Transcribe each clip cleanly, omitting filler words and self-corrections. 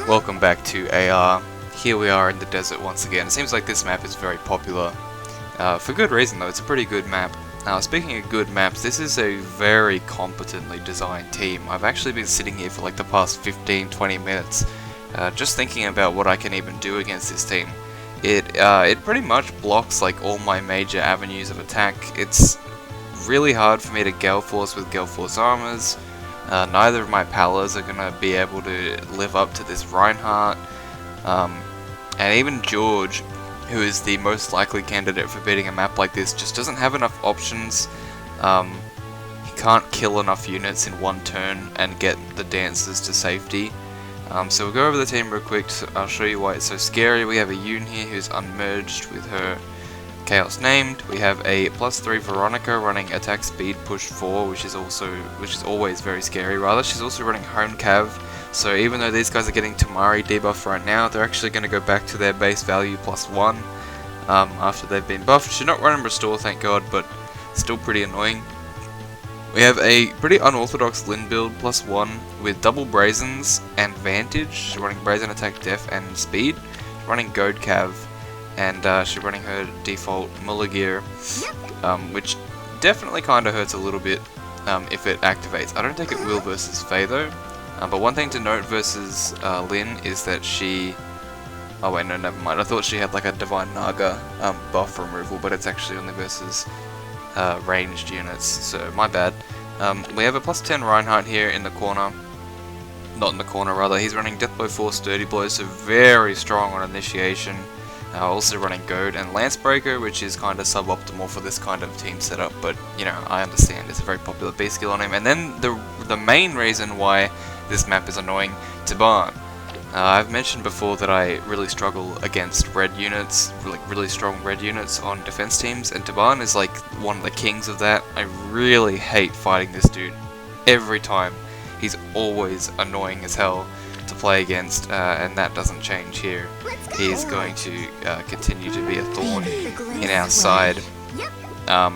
Welcome back to AR. Here we are in the desert once again. It seems like this map is very popular. For good reason though, it's a pretty good map. Speaking of good maps, this is a very competently designed team. I've actually been sitting here for like the past 15-20 minutes just thinking about what I can even do against this team. It pretty much blocks like all my major avenues of attack. It's really hard for me to Gale Force with Gale Force armors. Neither of my Palas are going to be able to live up to this Reinhardt. And even George, who is the most likely candidate for beating a map like this, just doesn't have enough options. He can't kill enough units in one turn and get the dancers to safety. So we'll go over the team real quick. So I'll show you why it's so scary. We have a Yoon here who's unmerged with her Chaos named. We have a +3 Veronica running attack speed push 4, which is always very scary. Rather, she's also running home cav. So even though these guys are getting Tamari debuff right now, they're actually going to go back to their base value +1 after they've been buffed. She's not running restore, thank God, but still pretty annoying. We have a pretty unorthodox Lin build +1 with double Brazens and Vantage. She's running Brazen attack, def, and speed. She's running Goad cav. And she's running her default Muller gear, which definitely kind of hurts a little bit if it activates. I don't think it will versus Faye though. But one thing to note versus Lin is that she... Oh wait, no, never mind. I thought she had like a Divine Naga buff removal, but it's actually only versus ranged units, so my bad. We have a +10 Reinhardt here in the corner. Not in the corner, rather. He's running Deathblow 4, Sturdy Blow, so very strong on initiation. Also running Goad and Lancebreaker, which is kind of suboptimal for this kind of team setup, but you know, I understand it's a very popular B skill on him. And then the main reason why this map is annoying, Taban. I've mentioned before that I really struggle against red units, really strong red units on defense teams, and Taban is like one of the kings of that. I really hate fighting this dude every time. He's always annoying as hell to play against, and that doesn't change here. He's going to continue to be a thorn in our side. And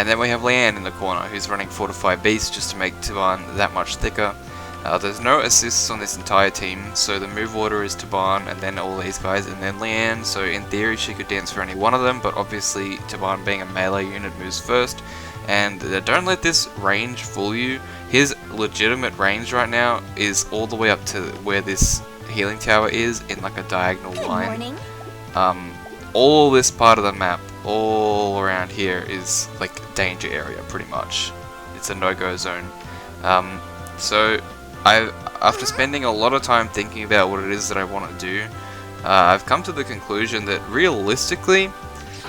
then we have Leanne in the corner, who's running Fortify Beast just to make Taban that much thicker. There's no assists on this entire team, so the move order is Taban and then all these guys and then Leanne, so in theory she could dance for any one of them, but obviously Taban being a melee unit moves first. And don't let this range fool you. His legitimate range right now is all the way up to where this healing tower is in like a diagonal line. All this part of the map, all around here is like danger area pretty much. It's a no-go zone. So after spending a lot of time thinking about what it is that I want to do, I've come to the conclusion that realistically,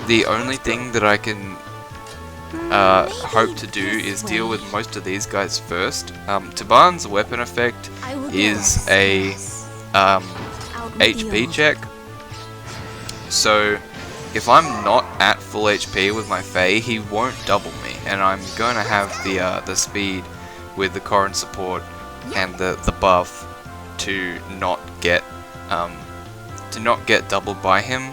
the only thing that I can hope to do is deal with most of these guys first. Taban's weapon effect is a HP check, so if I'm not at full HP with my Faye, he won't double me, and I'm going to have the speed with the Corrin support and the buff to not get doubled by him.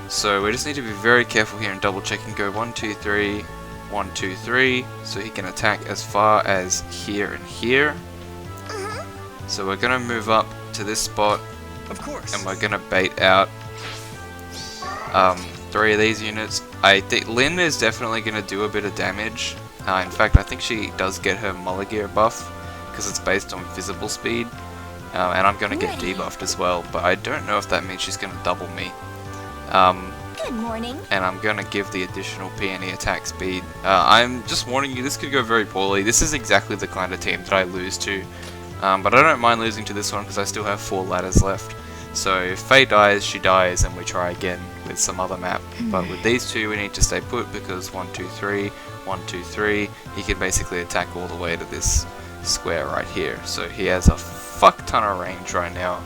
So we just need to be very careful here and double check and go 1, 2, 3, 1, 2, 3, so he can attack as far as here and here. So we're gonna move up to this spot, of course, and we're gonna bait out 3 of these units. I think Lin is definitely gonna do a bit of damage. In fact, I think she does get her Muller gear buff because it's based on visible speed, and I'm gonna get debuffed as well. But I don't know if that means she's gonna double me. Good morning. And I'm gonna give the additional Peony attack speed. I'm just warning you, this could go very poorly. This is exactly the kind of team that I lose to, but I don't mind losing to this one because I still have 4 ladders left. So if Faye dies, she dies, and we try again with some other map. But with these two, we need to stay put because 1, 2, 3, 1, 2, 3. He can basically attack all the way to this square right here. So he has a fuck ton of range right now.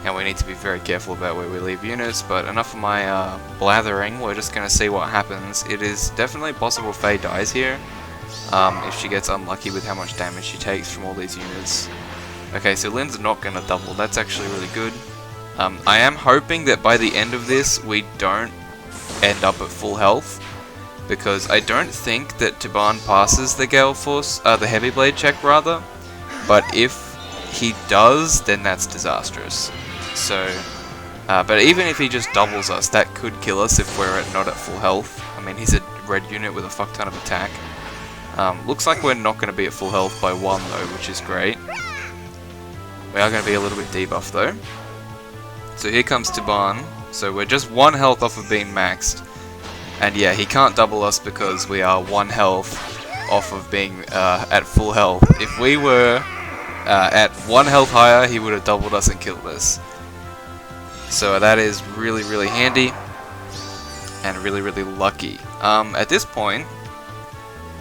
And we need to be very careful about where we leave units, but enough of my blathering, we're just going to see what happens. It is definitely possible Faye dies here, if she gets unlucky with how much damage she takes from all these units. Okay, so Lin's not going to double, that's actually really good. I am hoping that by the end of this, we don't end up at full health, because I don't think that Taban passes the Gale Force, the Heavy Blade check rather, but if he does, then that's disastrous. So, but even if he just doubles us, that could kill us if we're not at full health. I mean, he's a red unit with a fuck ton of attack. Looks like we're not going to be at full health by 1 though, which is great. We are going to be a little bit debuffed though. So here comes Tiban. So we're just 1 health off of being maxed. And yeah, he can't double us because we are 1 health off of being at full health. If we were at 1 health higher, he would have doubled us and killed us. So that is really, really handy. And really, really lucky. At this point,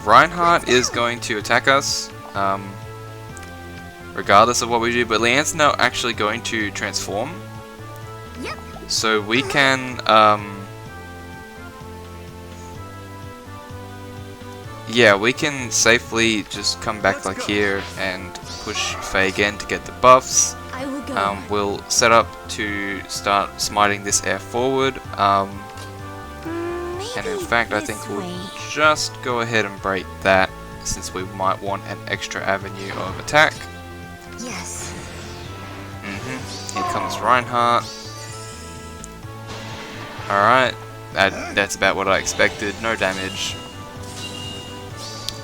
Reinhardt is going to attack us. Regardless of what we do. But Leanne's now actually going to transform. So we can, yeah, we can safely just come back like here and push Faye again to get the buffs. We'll set up to start smiting this air forward. And in fact, I think we'll just go ahead and break that, since we might want an extra avenue of attack. Yes. Here comes Reinhardt. Alright, that's about what I expected, no damage.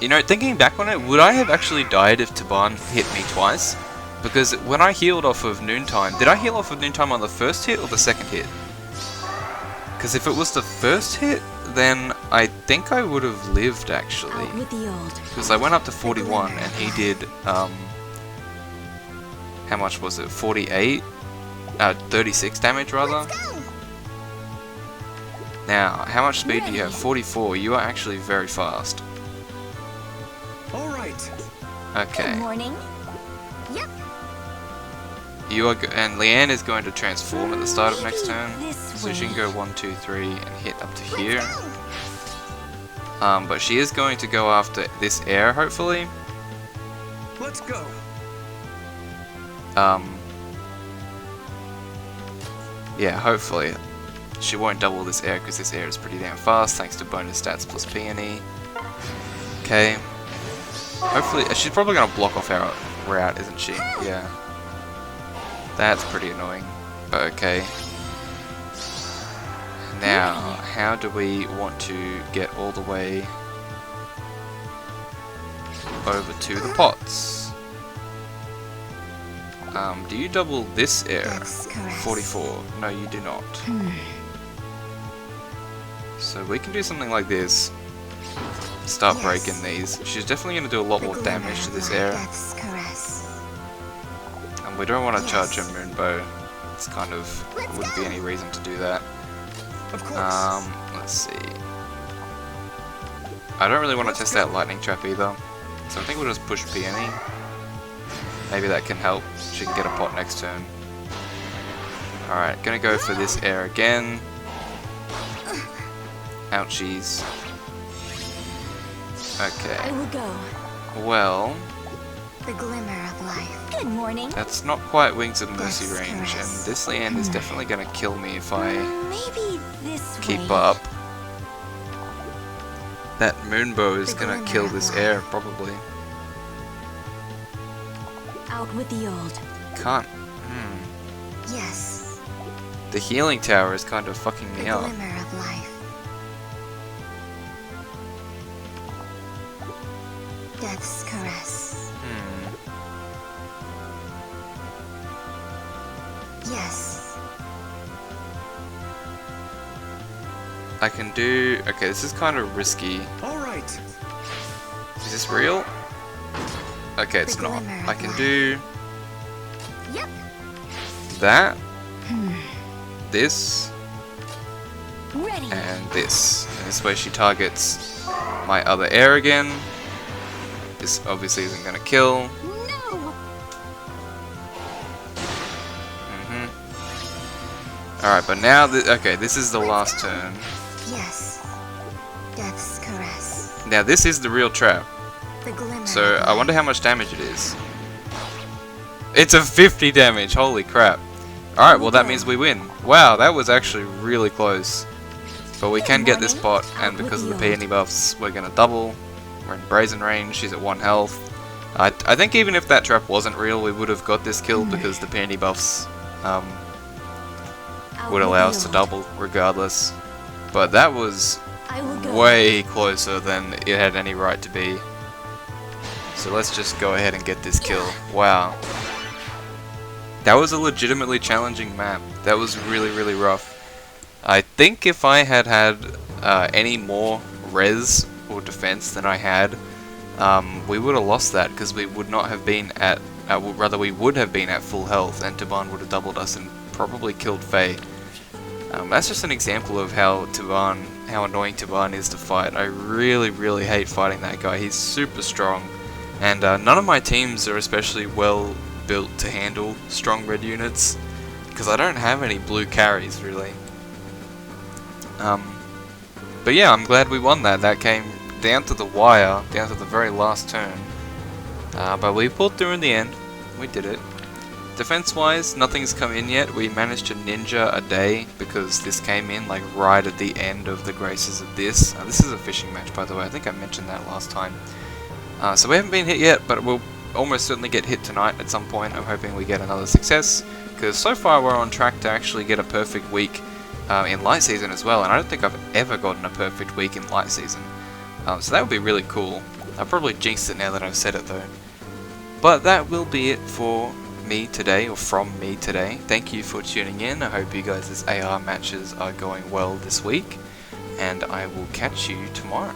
You know, thinking back on it, would I have actually died if Tiban hit me twice? Because when I healed off of Noontime, did I heal off of Noontime on the first hit or the second hit? Because if it was the first hit, then I think I would have lived actually. Because I went up to 41 and he did, how much was it, 48? 36 damage rather? Now, how much speed do you have? 44. You are actually very fast. All right. Okay. Good morning. Yep. You are, and Leanne is going to transform at the start of next turn, so she can go 1, 2, 3 and hit up to here. But she is going to go after this air, hopefully. Let's go. Yeah, hopefully. She won't double this air because this air is pretty damn fast, thanks to bonus stats plus peony. Okay. Hopefully, she's probably going to block off our route, isn't she? Yeah. That's pretty annoying, but okay. Now, how do we want to get all the way over to the pots? Do you double this air? 44. No, you do not. So we can do something like this. Start breaking these. She's definitely going to do a lot more damage to this air. And we don't want to charge her Moonbow. It's kind of, wouldn't be any reason to do that. Let's see. I don't really want to test out Lightning Trap either. So I think we'll just push Peony. Maybe that can help. She can get a pot next turn. Alright, gonna go for this air again. Ouchies. Okay. I will go. Well, The glimmer of life. Good morning. that's not quite Wings of Mercy range, and this Leanne is definitely gonna kill me if I Maybe this keep way. up. That Moonbow is gonna kill this air, probably. Out with the old. Can't. Yes. The healing tower is kind of fucking me up. Glimmer of life. Death's caress. Yes. I can do... Okay, this is kind of risky. All right. Is this real? Okay, it's not. I can do Yep. that, this, Ready. and this. And this way she targets my other air again. This obviously isn't going to kill. No. Alright, but now, okay, this is the last turn. Yes. Death's caress. Now this is the real trap. The glimmer. So I wonder how much damage it is. It's a 50 damage, holy crap. Alright, well that means we win. Wow, that was actually really close. But we can get this bot, and because of the peony buffs, we're going to double. We're in Brazen range, she's at 1 health. I think even if that trap wasn't real, we would have got this kill because the peony buffs would allow us to double regardless. But that was I will go. way closer than it had any right to be. So let's just go ahead and get this kill. Wow. That was a legitimately challenging map. That was really, really rough. I think if I had had any more res or defense than I had, we would have lost that because we would not have been at, rather we would have been at full health, and Taban would have doubled us and probably killed Faye. That's just an example of how annoying Taban is to fight. I really, really hate fighting that guy. He's super strong, and none of my teams are especially well built to handle strong red units because I don't have any blue carries really. But yeah, I'm glad we won that. That came down to the wire, down to the very last turn. But we pulled through in the end. We did it. Defense-wise, nothing's come in yet. We managed to ninja a day because this came in like right at the end of the graces of this. This is a fishing match, by the way. I think I mentioned that last time. So we haven't been hit yet, but we'll almost certainly get hit tonight at some point. I'm hoping we get another success because so far we're on track to actually get a perfect week in light season as well, and I don't think I've ever gotten a perfect week in light season. So that would be really cool. I've probably jinxed it now that I've said it though. But that will be it for me today, or from me today. Thank you for tuning in. I hope you guys' AR matches are going well this week, and I will catch you tomorrow.